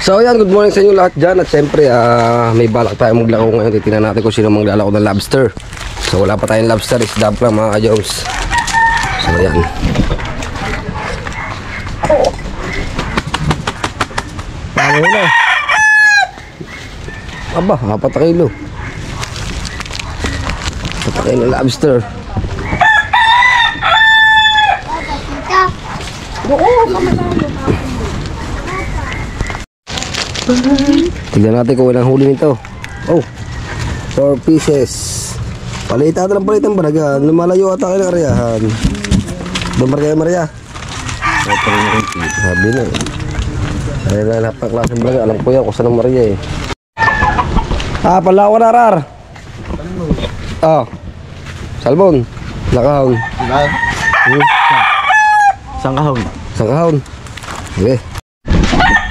So ayan, good morning sa inyo lahat dyan. At syempre may balak tayo maglako ngayon. Titignan natin kung sino maglalako ng lobster. So wala pa tayong lobster, isda lang mga ka-Jones. So ayan. Paano na? Aba, 4 kilo. 4 kilo lobster. Tignan natin kung ilang huli nito. Oh, 4 pieces. Palitan natin ang palitan baraga. Lumalayo ata kayo ng karyahan. Doon ba kayo Maria? Sabi na eh. Kaya na lahat ng klaseng baraga. Alam ko yan kung saan ang Maria eh. Palawan na rar. Salmon. Nakahon. Sangkahon. Sangkahon. Okay.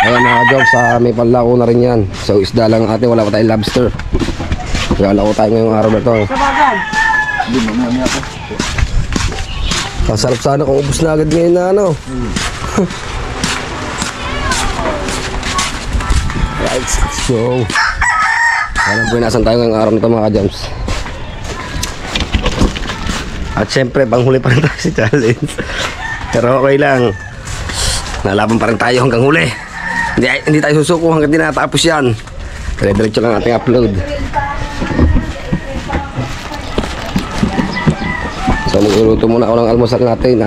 Ayan mga Jones, may panlako na rin yan. So isda lang atin, wala pa tayong lobster. Lalako tayo ngayong araw na ito. Hindi mo namin ako. Masarap sana kung ubos na agad ngayon na ano. Right, so alam po nasan tayo ngayong araw na ito mga Jones. At syempre panghuli pa rin tayo si challenge. Pero okay lang, nalaban pa rin tayo hanggang huli. Hindi tayo susuko hanggang di natapos yan. Dire-diretso lang ating upload. So magluluto muna ako ng almusal natin.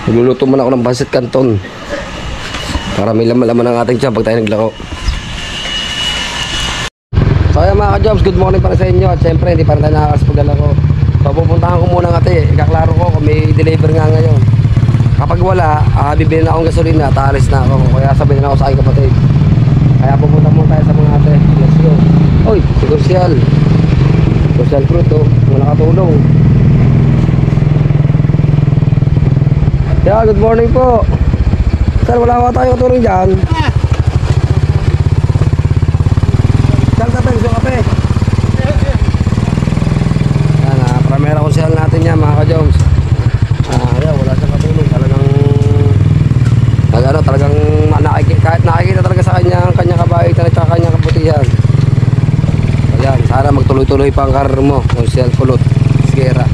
Magluluto muna ako ng pancit canton para may laman-laman ang ating tiyan pag tayo naglako. So ayan mga ka-Jobs, good morning para sa inyo. At syempre hindi pa rin tayo nakakalas paglalako. So pupuntahan ko muna ng ate. Ikaklaro ko kung may deliver nga ngayon. Kapag wala, bibili na akong gasolina, taalis na ako. Kaya sabihin na ako sa aking kapatid. Kaya pupunta muna tayo sa mga ate. Let's go. Oy, si Corsial. Corsial crew to. Mga nakatulong. Yeah, good morning po. Sir, wala ka tayong tulong dyan. Saan kape? Gusto kape? Yan, pramera Corsial natin yan mga ka-Jones. Ayan, wala siyang katulong. Talagang kahit nakikita talaga sa kanya ang kanyang kabaitan at saka kanyang kabutihan. Ayan, sana magtuloy-tuloy pa ang karir mo. Corsial Kulot Sigera.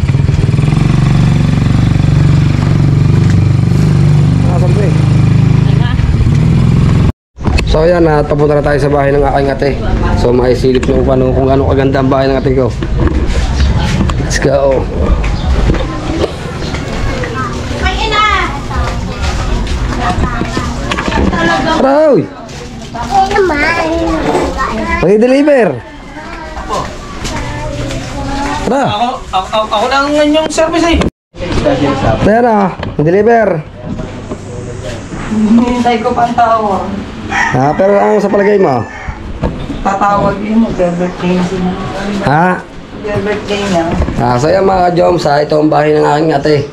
Siyempre. So ayan, tapunta na tayo sa bahay ng aking ate. So maisilip nyo kung ano kaganda ang bahay ng ate ko. Let's go. Aray! Pag-deliver! Tara! Ako lang yung service eh. Ayan na, deliver! Hintay ko pang tawag. Pero ang sa palagay mo? Tatawag yun, mag-birthday sila. Ha? Mag-birthday niya. So yan mga ka-Joms, ito ang bahay ng aking ate.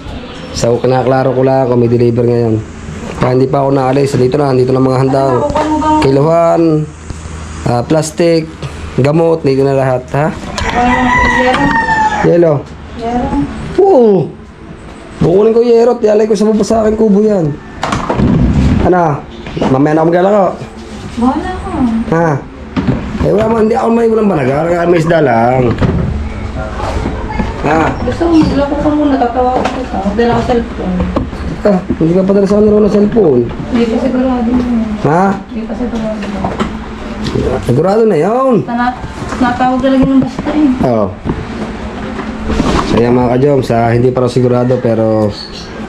So kinaklaro ko lang kung may deliver ngayon. Kaya hindi pa ako naalis. Dito na mga handang kiluhan, plastic, gamot, dito na lahat, ha? Yelo. Oo. Bukunin ko yerot, yalay ko sa babasakin kubo yan. Ano? Mamaya na ako maglalako. Wala ko. Ha? Wala mo, hindi ako may walang banaga. May isda lang. Ha? Gusto ko maglako ka muna, tatawag ko ka. Magdala ka cellphone. Hindi ka padala sa kanila ng cellphone. Hindi pa sigurado yun. Ha? Hindi pa sigurado yun. Sigurado na yun. Natawag talaga ng basta eh. Oo. So yan mga ka-Joms, hindi pa raw sigurado pero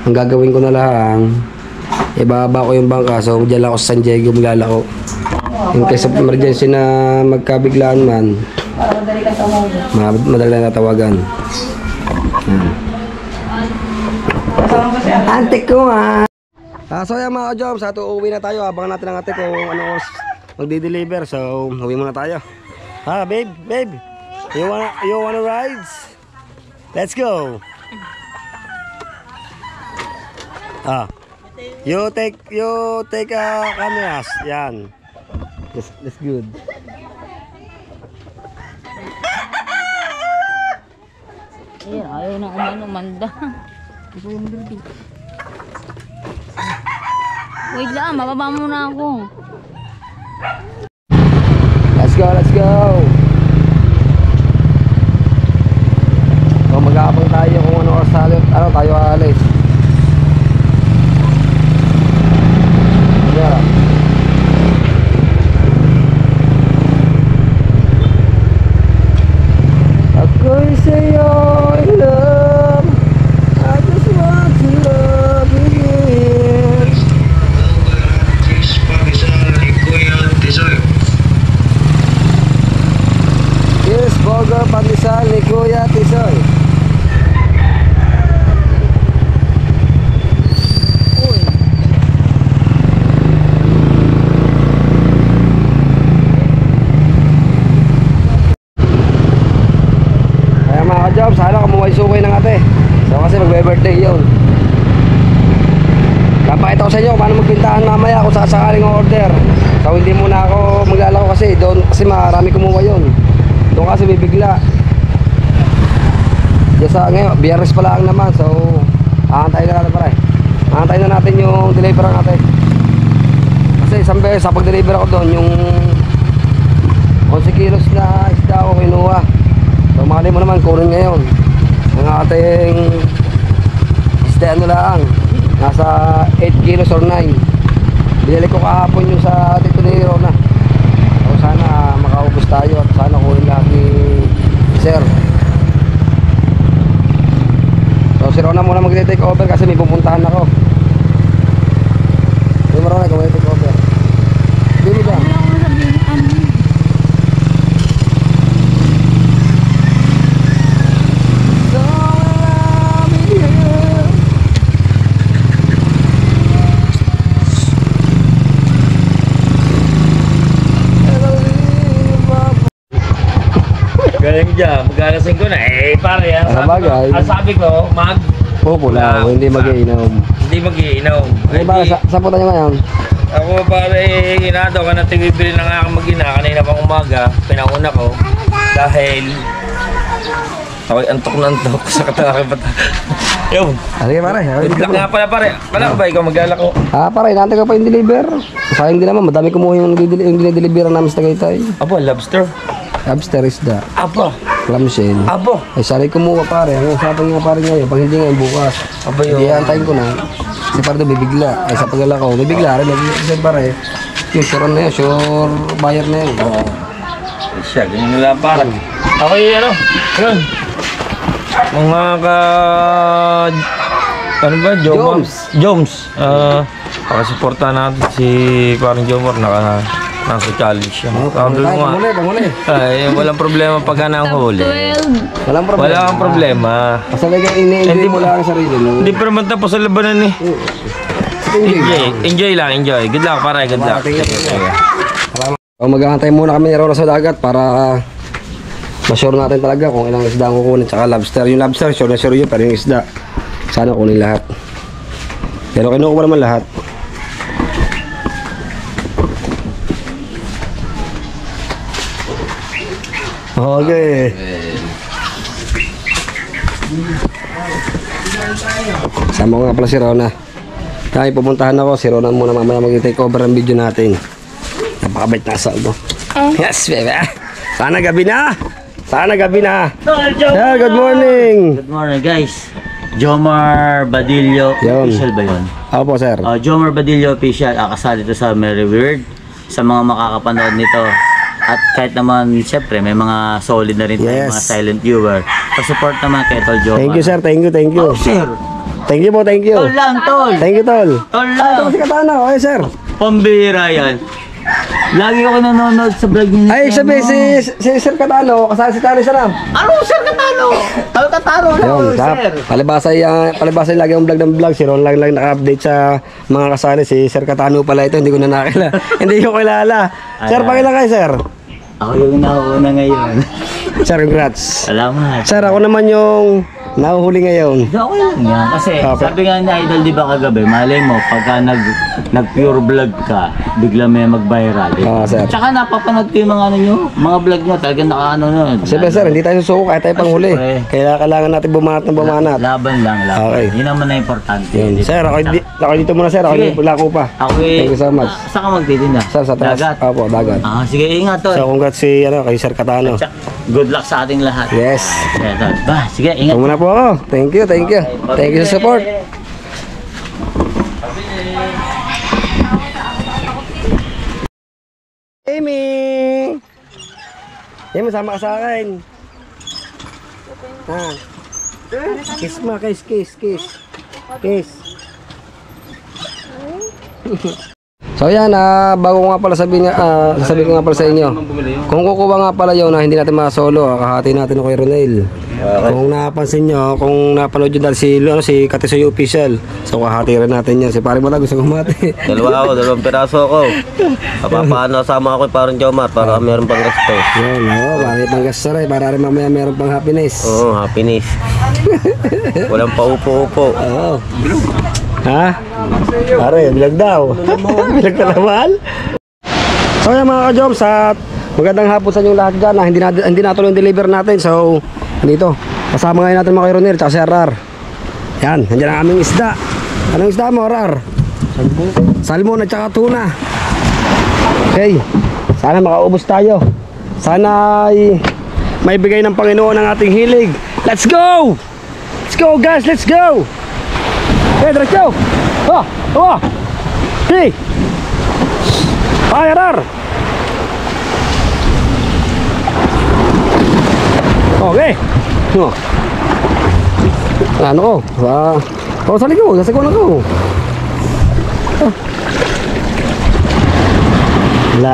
ang gagawin ko na lang, ibaba ko yung bangka. So dyan lang ako sa San Diego maglalako. In case of emergency na magkabiglaan man, Para madali ka tawagan. madali na natawagan. Kasama ko si Ate. Antik ko nga. So yan mga ka-Joms, uuwi na tayo. Abangan natin ang ate kung ano magdi-deliver. So uwi muna tayo. Ha babe, you wanna rides? Let's go. You take cameras. Yan. That's good. Ayan, ayaw na umano, manda. Wait lang, mababa muna ako. Let's go, let's go. So mag-aabang tayo kung ano oras tayo aalis. Yeah. Ako'y sa'yo in love. I just want to love you. Yes, Bogor, Pandesal ni Kuya Tisoy. Kaya mga ka-job, sana kumuhay-sukay ng ate. So kasi magbe-birthday yun. Kapakita ko sa inyo kung paano magpintahan mamaya kung sakaling order. So hindi muna ako maglalako kasi doon kasi marami kumuha yun. Doon kasi bibigla. Diyan sa ngayon, biyernes pa lang naman. So aantayin na natin pare. Aantayin na natin yung deliver natin. Kasi isang beses sa pag-deliver ako doon, yung 11 kilos na isda ako kinuha. So mali mo naman, kunin ngayon ang ating isda ano lang, nasa 8 kilos or 9. Binili ko kahapon yung sa Tito ni Rona. So sana makaubos tayo at sana kunin lahat ni Sir. So si Rona muna mag-take over kasi may pupuntahan ako. Hindi mo Rona, mag-take over. Hindi ba? Galing dyan, mag-alasing ko na. Eh, pare, ang sabi ko, Pupulaw, hindi mag-iinom. hindi mag-iinom. Ay ba, sa punta nyo ngayon? Ako pare, ginado ka na tigibili ng aking mag-ina kanina pang umaga, pinauna ko. Dahil ako'y antok na antok sa katawan bata. Yun. Sige pare. Good luck nga pala pare. Kala ko ba ikaw maglalako? Pare, inaantay ka pa yung deliver. Sayang din naman, madami kumuha yung dinideliver namin sa Tagaytay. Abo, lobster. Lobster isda, Abo. clamshell. Abo. Ay, sanay kumuha pare. Ang usapan nga pare ngayon, pag hindi ngayon bukas. Abo yun. Hindi aantayin ko na. Kasi pare doon bibigla. Ay, sa pagala ko, bibigla rin. Kasi pare, yung sure na yun, sure buyer na yun. Oo. Siya, ganyan nila pare. Ako ano? Yun. Mga ka... Ano ba? Joms. Pakasuporta natin si parang Jomar nasa challenge siya. Panguli. Ay, walang problema pagka nang huli. Walang problema. Wala kang problema. Basta lang ini-enjoy mo lang ang sarili mo. Hindi pa naman tapos sa labanan eh. Enjoy lang, enjoy. Good luck, pare, good luck. So, mag-aantay muna kami ni Rona sa dagat para ma-sure natin talaga kung ilang isda ang kukunin tsaka lobster. Yung lobster, sure na sure yun, pero yung isda, sana kunin lahat. Pero kinuha ko naman lahat. Okay. Sama ko nga pala si Rona. Kaya pupuntahan ako, si Rona muna mamaya mag-take over ang video natin. Napakabait na asal mo. Yes, baby. Sana gabi na. Yeah, good morning. Good morning guys. Jomar Badillo Yun. official ba yun? Opo, sir. Jomar Badillo official, kasali ito sa Merry Weird sa mga makakapanood nito. At kahit naman, siyempre, may mga solid na rin tayo, Yes. mga silent viewer. Pa-support naman kay Tol Jomar. Thank you, sir. Thank you. Oh, sir. Thank you po, thank you. Tol lang, Tol. Thank you, tol. Tol Ito lang. si Katana. Okay, sir. Pambira yan. Lagi ako nanonood sa vlog niya. Ay, sabi si Sir Katano, kasama si Tano siya na. Ano, Sir Katano? Tataro na ako, sir. Palibasay lagi ang vlog ng vlog. Si Ron lang naka-update sa mga kasali. Si Sir Katano pala ito, hindi ko na nakilala. Hindi ko kilala. Sir, pakilala kayo, sir. Ako yung nauna ngayon. Sir, congrats. Salamat. Sir, ako naman yung Nahuhuli ngayon. Hindi, okay lang yan. Kasi Opo. sabi nga ni Idol, di ba kagabi, malay mo, pagka nag-pure vlog ka, bigla may mag-viral. Oo, sir. Tsaka napapanood ko yung mga ano nyo, mga vlog nyo, talagang nakaano nun. Siyempre sir, hindi tayo susuko kahit tayo panghuli. Siyempre. Kaya kailangan natin bumanat ng bumanat. Laban lang, laban. Okay. Yun naman na importante. Yun. Sir, ako dito muna sir. Ako Sige. dito lako pa. Ako Thank you so much. Saan ka magtitinda? Sir, sa taas. Dagat. Opo, dagat. Sige, ingat to. So, congrats kay Sir Catano. Good luck sa ating lahat. Yes. Kaya, tol. Sige, ingat. Ito muna po ako. Thank you, thank you. Thank you sa support. Amy! Amy, sama ka sa akin. Ha? Kiss mo, kiss. Kiss. So yan, bago nga pala sasabihin ko nga pala sa inyo. Kung kukuha nga pala yun na hindi natin masolo, kakahati natin ako kay Ronel. Kung napansin nyo, kung napanood yun dahil si Katisoy Official, so kakahati rin natin yan. Si Pari Matag gusto kumati. Dalawang piraso ako. Papaano sama ako parang Jomar para meron pang gasto. Yan, marami pang gasaray, para rin mamaya meron pang happiness. Oo, happiness. Walang paupo-upo. Oo. Ha? Pare, bilag daw. Bilag ka naman. So yan mga ka-jobs, at magandang hapon sa inyong lahat dyan. Hindi natuloy yung deliver natin. So, dito. Kasama ngayon natin mga kay Ronel, tsaka si Rar. Yan, nandiyan ang aming isda. Anong isda mo, Rar? Salmon at tsaka tuna. Okay. Sana makaubos tayo. Sana ay may bigay ng Panginoon ang ating hilig. Let's go! Let's go guys, let's go! Okay, diretso! Hey! Fire! Okay! Ano ko? Sa likod, nasa ko na ko. Wala.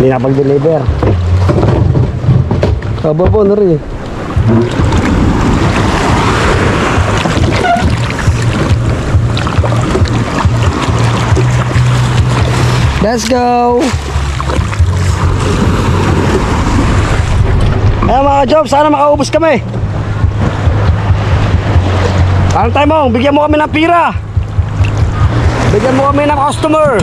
Hindi na pag-deliver. Kababo na rin. Let's go! Ayan mga ka-jobs, sana makaubos kami. Ano tayo mo? Bigyan mo kami ng pira. Bigyan mo kami ng customer.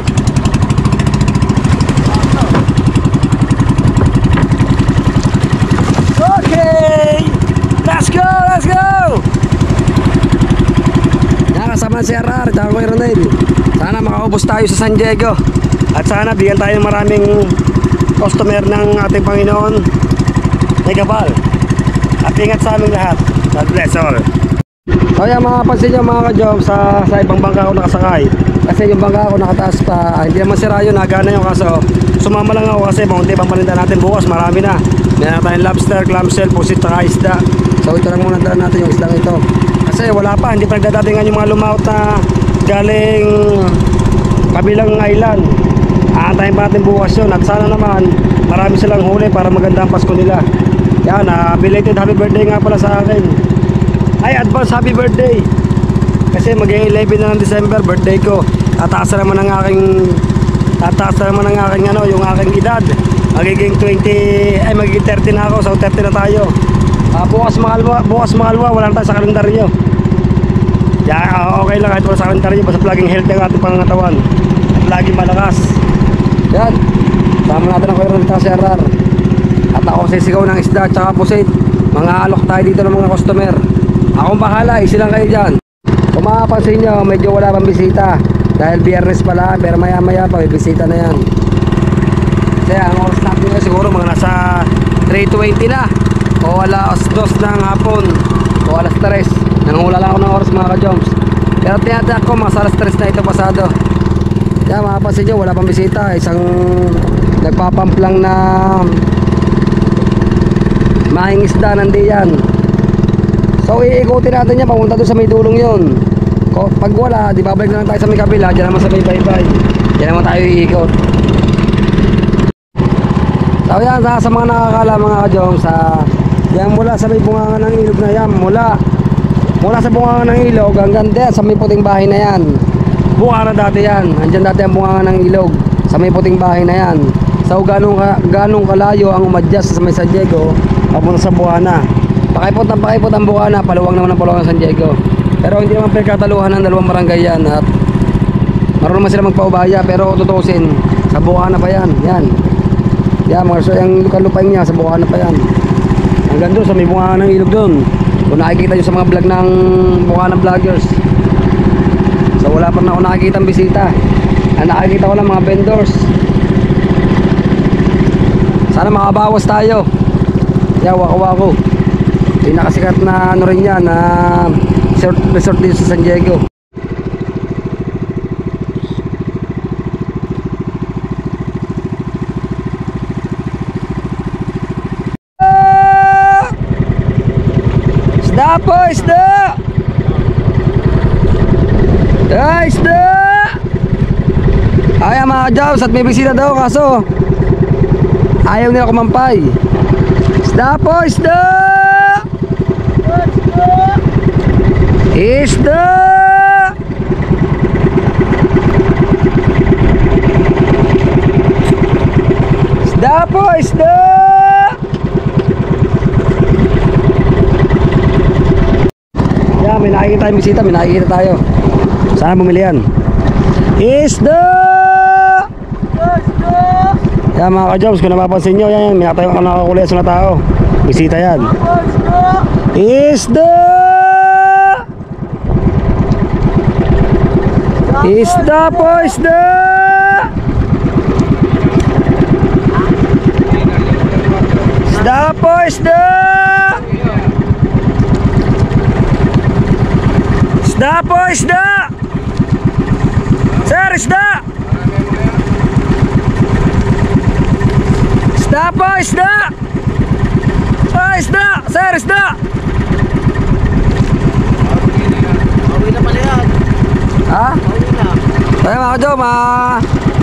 Okay! Let's go! Let's go! Yan, kasama si Arar, tsaka ko Ronel. Sana makaubos tayo sa San Diego. At sana bigyan tayo ng maraming customer ng ating Panginoon. May gabal. At ingat sa aming lahat. God bless all. So yan, makapansin nyo mga ka-jobs, sa ibang bangka ako nakasakay. Kasi yung bangka ako nakataas pa, hindi naman sira yun, nagana yung kaso. Sumama lang ako kasi maunti pang paninda natin bukas, marami na. Meron tayong lobster, clamshell, pusit, saka isda. So ito lang muna dala natin yung isdang ito. Kasi wala pa, hindi pa nagdadatingan yung mga lumaut na galing kabilang island. Aantayin pa natin bukas yun. At sana naman marami silang huli para maganda ang Pasko nila. Yan, belated happy birthday nga pala sa akin. Ay, advance happy birthday. Kasi mag-11 na ng December, birthday ko. Tataas na naman ang aking yung aking edad. Magiging 30 na ako. So 30 na tayo. Bukas mga alwa, wala na tayo sa kalendaryo. Okay lang kahit wala sa kalendaryo. Basta laging healthy ang ating pangangatawan. At laging malakas. Yan. Sama natin ang Kuya Ronel si Arar. At ako sisigaw ng isda at saka pusit. Mga alok tayo dito ng mga customer. Akong bahala, isi lang kayo dyan. Kung makapansin nyo, medyo wala pang bisita. Dahil biyernes pala, pero maya maya pa, may bisita na yan. Kaya ang oras natin nyo siguro mga nasa 3:20 na. O alas 2 ng hapon. O alas 3. Nanghula lang ako ng oras mga ka-jobs. Pero tinatak ko, mga alas 3 na ito pasado. Kaya makapansin nyo, wala pang bisita. Isang nagpapump lang na mahing isda nandiyan. So iikutin natin yan, papunta doon sa may dulong yun. Pag wala, di babalik na lang tayo sa may kabila. Diyan naman sa may baybay. Diyan naman tayo iikot. So yan, sa mga nakakala mga ka-jobs, yan mula sa may bunganga ng ilog na yan, mula sa bunganga ng ilog hanggang diyan sa may puting bahay na yan. Buka na dati yan. Andyan dati ang bunganga ng ilog sa may puting bahay na yan. So ganong kalayo ang umadyas sa may San Diego papunta sa Buana. Pakipot ang Bukana, paluwang naman ang paluwang ng San Diego. Pero hindi naman pinagkataluhan ng dalawang barangay yan at marunong naman sila magpaubaya, pero tutusin sa Bukana pa yan. Yan. Yan, mga so yung lupa niya sa Bukana pa yan. Hanggang doon sa may bunga ng ilog doon. Kung nakikita nyo sa mga vlog ng Bukana vloggers. So wala pa na ako nakikita ang bisita. Nakikita ko lang mga vendors. Sana makabawas tayo. Yan, wako-wako. Pinakasikat na ano rin yan na resort dito sa San Diego. Isda po, isda! Isda! Ay, mga jobs at may bisita daw kaso ayaw nila kumampay. Isda po, isda! Isda! Isda po, isda! Yan, may nakikita tayong bisita, may nakikita tayo. Sana bumili yan. Isda! Yan mga ka-jobs, kung napapansin nyo, yan, may nakakulias na tao. Bisita yan. Isda! Isda po, isda! Isda po, isda! Isda po, isda! Sir, isda! Isda po, isda! Ah, isda! Sir, isda! Pauwi na pala yan. Ha? Pauwi na. Kaya mga kadyo,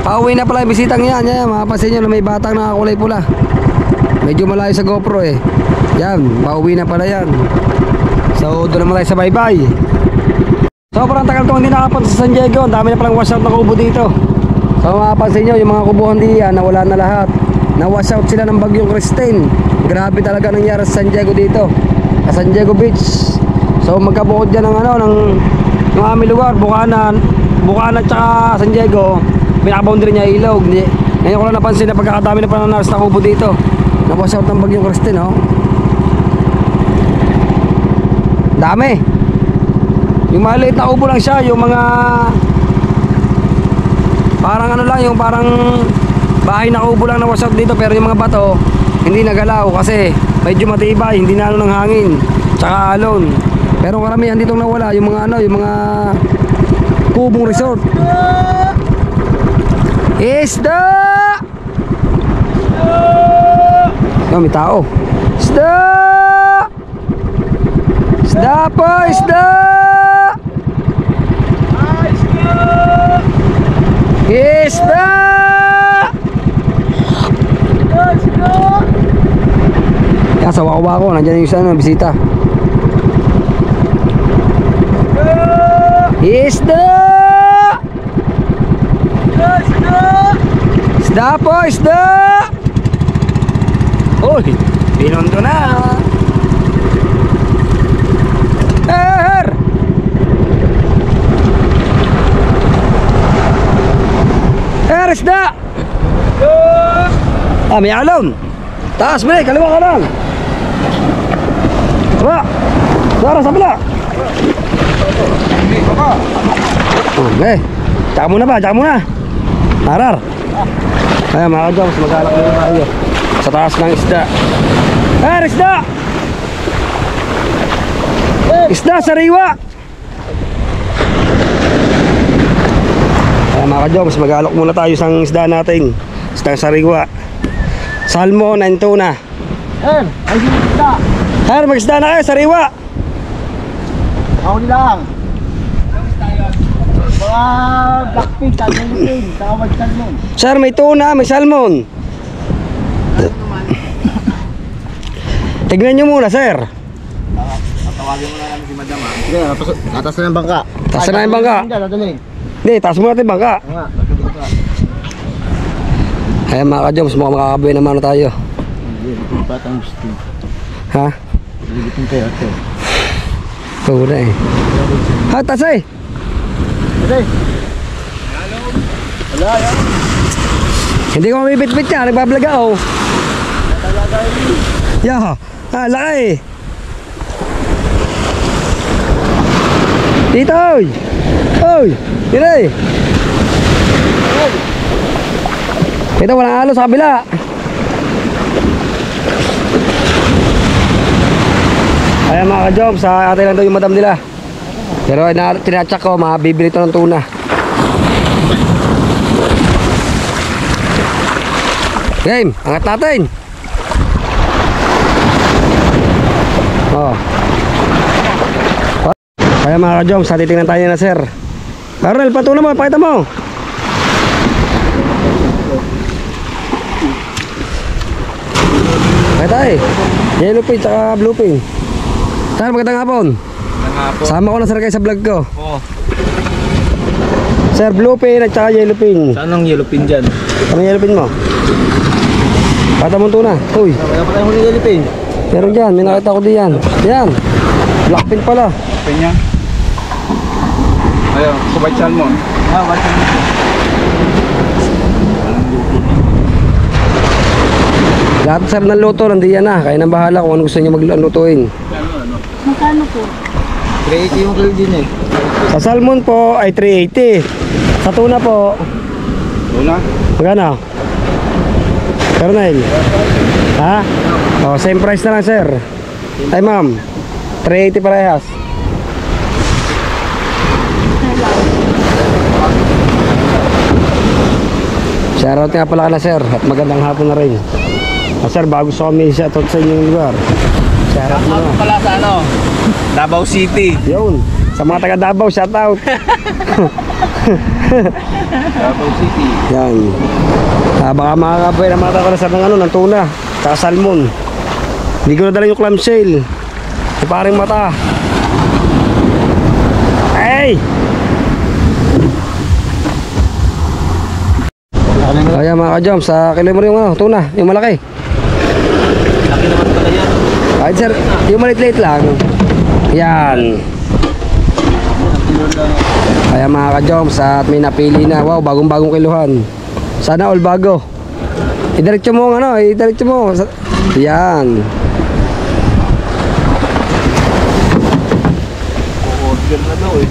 pauwi na pala yung bisitang yan. Yan, mapapansin nyo na may batang nakakulay pula. Medyo malayo sa GoPro eh. Yan, pauwi na pala yan. So doon naman tayo sa bye-bye. Sobrang tagal itong hindi nakapunta sa San Diego. Ang dami na palang washout na kubo dito. So mapapansin nyo, yung mga kubuhan diyan nawala na lahat. Na-washout sila ng bagyong Christine. Grabe talaga nangyari sa San Diego dito, sa San Diego Beach. So magkabukod dyan ng ano, ng aming lugar, Bukana tsaka San Diego. Pinaka-boundary niya ilog. Ngayon ko lang napansin na pagkakadami na pananaras na kubo dito. Na-washout ng bagyong Christine, oh. Dami. Yung maliit na kubo lang siya, yung mga parang ano lang, yung parang bahay na kubo lang na washout dito, pero yung mga bato hindi nagalaw kasi medyo matibay, hindi na ano ng hangin tsaka alon. Pero karamihan dito nawala yung mga ano, yung mga kubong resort. Isda! Oh, may tao. Isda! Isda po, isda! Isda! Yan, sa wako-wako, nandiyan yung isa na bisita. Isda! Isda po, isda! Uy, pinondo na! Her! Her, isda! Ah, may alon! Taas, bre, kaliwa ka lang! Tara! Tara, sa bila! Okay, tsaka muna ba, tsaka muna! Marar! Ayan mga ka-jobs, mag-alak nyo tayo sa taas ng isda. Her, isda! Isda, sariwa! Ayan mga ka-jobs, mag-alak muna tayo sa isda natin. Isda sariwa. Salmon and tuna. Her, ay isda. Her, mag-isda na kayo, sariwa! Ako lang. Mga blackfish, tagalipin, tawag salmon. Sir, may tuna, may salmon. Tignan nyo muna, sir. Tawagin mo na namin si madam ha. Sige, natas na ng bangka. Taas na yung bangka. Hindi, taas mo natin bangka. Ayan mga ka-jobs, mukhang makakabuhay naman na tayo. Batang gusto. Ha? Tuna eh. Ha, tasay! Hindi ko mabibit-bit yan, nagbablog ako. Yeah, laki. Dito, oy! Oy! Dito eh! Ito, walang halo sa kabila. Ayan mga ka-job, sa atin lang daw yung madam nila. Pero tinatsak ko, mabibili ito ng tuna. Game, angat natin. Oh. Kaya mga ka-job, sa titingnan tayo na sir. Arnel, patuna mo, pakita mo. Pakita eh. Yellow pin, tsaka blue pin. Sir, magandang hapon. Sama ko na sir kayo sa vlog ko. Oo. Sir, blue pin at saka yellow pin. Saan ang yellow pin dyan? Ano yellow pin mo? Pata mo tuna. Uy, Kaya pa tayo huli yellow pin. meron dyan. May nakita ko diyan. Yan. Black pin pala. Pin niya? Ayun, kubay salmon. White salmon. Lahat sir ng luto, nandiyan na. Kaya nang bahala kung ano gusto nyo maglutuin. Magkano po? 380 yung kilo din eh. Sa salmon po ay 380. Sa tuna po, Tuna? magkano? Colonel? Ha? O, same price na lang sir. Ay ma'am, 380 parehas. Shoutout nga pala ka na sir. At magandang hapon na rin. Sir, bago sa kami shoutout sa inyong lugar. Shoutout mo na. Pala sa ano? Davao City. Yun. Sa mga taga Davao, shoutout. Davao City. Yan. Baka makakapoy na mata ko na sa ng tuna. Tsaka salmon. Hindi ko nadala yung clamshell. Yung paring mata. Hey! Kaya mga ka-jump, sa kilo mo rin yung tuna, yung malaki. Laki naman pala yan. Ay sir, yung maliit-liit lang. Yan. Kaya mga ka-jump, sa at may napili na. Wow, bagong-bagong kiluhan. Sana all bago. Idiretso mo ang ano, idiretso mo. Yan. Order na daw eh.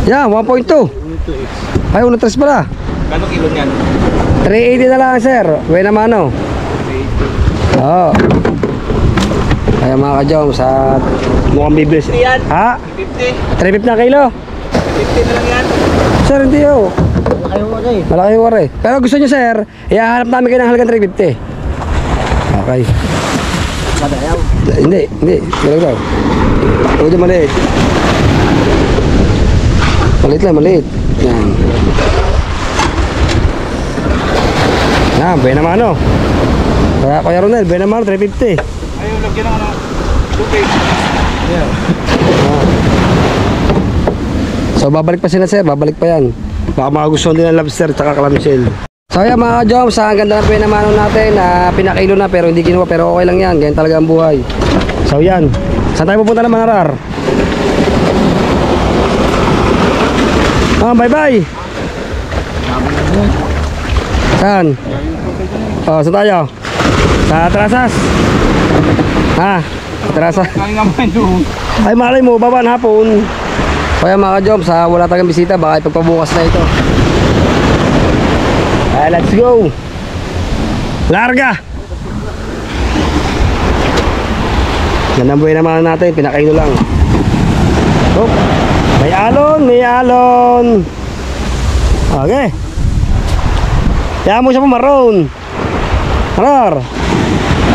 Yan, 1.2. Ay, 1.3 pala. Kano kilo niyan? 380 na lang sir. Buena mano. Oo. Kaya mga ka-jom, sa mukhang biblis. Ha? 50? 350 na kilo? 50 na lang yan. Sir, hindi ho. Malaki wari. Pero gusto nyo sir, ihahanap namin kayo ng halagang 350. Okay. Hindi. Malaki daw. Huwag dyan maliit. Maliit lang, maliit. Yan. Yan, buena mano. Kaya Kuya Ronel, buena mano, 350. Ayun, lagyan ng ano. Tubig. Yeah. So babalik pa sila sir, babalik pa yan. Baka magustuhan din ng lobster at clamshell. So yan mga ka-jom, sa ang ganda ng pinamano natin na pinakilo na pero hindi kinuha, pero okay lang yan, ganyan talaga ang buhay. So yan, saan tayo pupunta naman Arar? Bye bye. Saan? Oh, saan tayo? Sa Trasas. Ha? Trasas. Kaya nga man doon. Ay malay mo, baban hapon. Kaya mga ka-jom, sa wala tayong bisita, baka ipagpabukas na ito. Ay, let's go. Larga. Gandang buhay naman natin, pinakaino lang. Oh, may alon, may alon. Okay. Kaya mo siya pumaroon. Arar.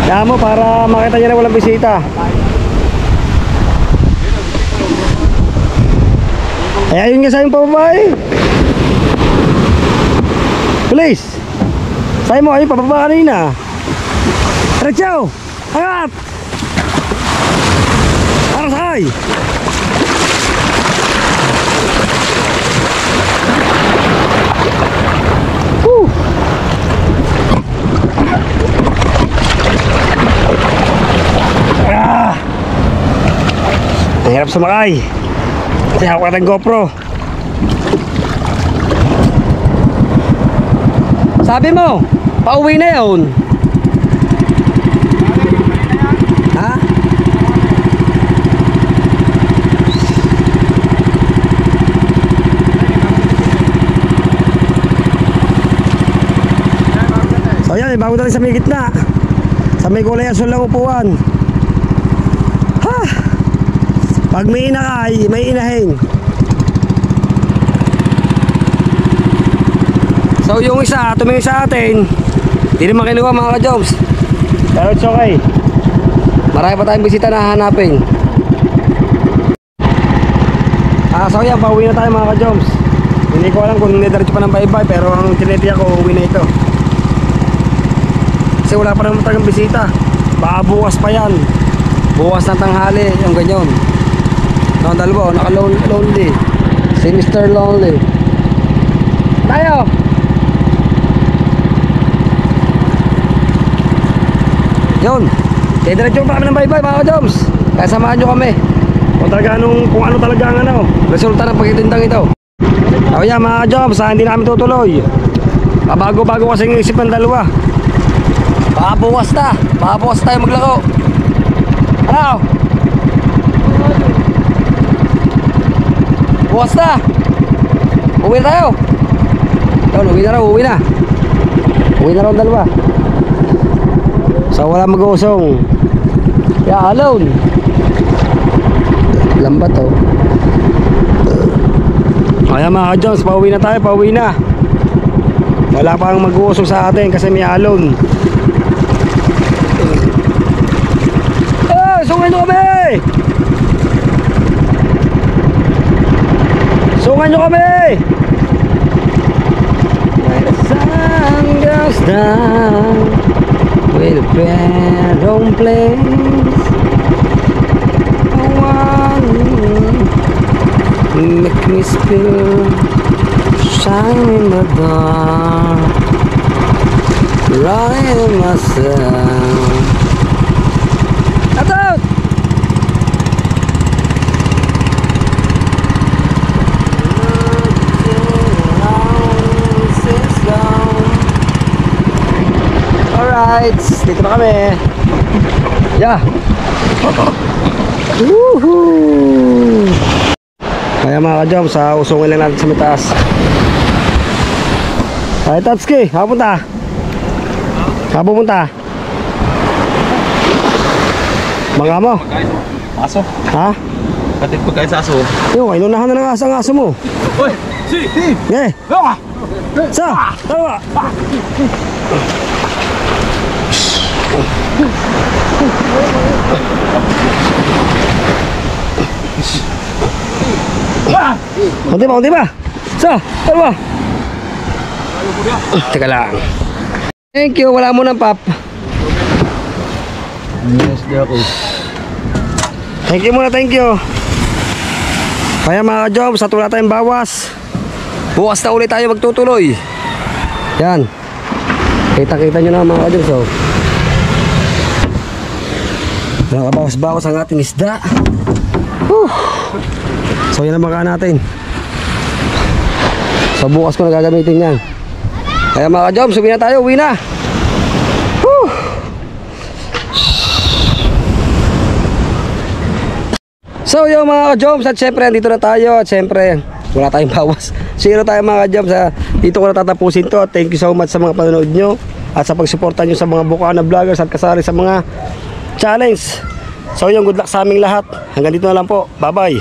Kaya mo para makita niya na walang bisita. Ay, ayun nga sa'yo pababae. Please. Sa'yo mo, ayun pababa kanina. Diretso. Angat. Arasay. hirap sumakay. Kasi hawak ng GoPro. Sabi mo, pauwi na yun. Ha? So yan, bago na rin sa may gitna. Sa may kulay asul lang upuan. Ha! Pag may inakay, may inahin. So yung isa, tumingin sa atin, hindi naman kinuha mga ka-jobs. Pero it's okay. Marami pa tayong bisita na hahanapin. So yan, pauwi na tayo mga ka-jobs. Hindi ko alam kung nidiretso pa ng bye-bye, pero ang tinitiya ko, uwi na ito. Kasi wala pa naman talagang bisita. Baka bukas pa yan. Bukas ng tanghali, yung ganyan. No, dalawa, naka-lonely. Si Mr. Lonely. Tayo! Yun. Diretso pa kami ng bye-bye mga ka-jobs. Kaya samahan nyo kami. Kung ano talaga ang resulta ng pagtitindang ito. So yan mga ka-jobs, hindi namin tutuloy. Bago-bago kasi yung isip ng dalawa. Baka bukas tayo maglako. Ano? Bukas na. Uwi na tayo. Yun, uwi na. Uwi na raw ang dalawa. So wala mag-uusong. Yeah, alone. Lambat oh. Kaya mga ka-Jones, pauwi na tayo, pauwi na. Wala pang mag-uusong sa atin kasi may alone. Sungan nyo kami! Sungan nyo kami! When the sun goes down with a bad home place, I want make me feel shine in the dark, running myself. Out! Alright, dito na kami. Yeah. Woohoo! Kaya mga ka-jobs, usungin lang natin sa mitaas. Ay, Tatsuki, hapunta. Hapunta. Mga mo? Aso. Ha? Katid ko kayo sa aso. Yung, inunahan na ng aso mo. Uy! Si! Okay. Sa! Tawa! Kunti pa. Sa! Tawa! Teka lang. Thank you, wala mo ng pap. Thank you muna, thank you. Kaya mga ka-jobs, at wala tayong bawas. Bukas na ulit tayo magtutuloy. Yan. Kita-kita nyo na mga ka-jobs, oh. Nakabawas-bawas ang ating isda. Whew. So yan ang makaan natin. So bukas ko na gagamitin yan. Kaya mga ka-jobs, uwi na tayo, uwi na. Whew. So yung mga ka-jobs, at syempre dito na tayo. At syempre wala tayong bawas. Zero tayo mga ka-jobs. Dito ko na tatapusin to. Thank you so much sa mga panonood nyo at sa pagsuporta nyo sa mga Bukana vloggers at kasali sa mga challenge. So yung good luck sa aming lahat. Hanggang dito na lang po. Bye bye.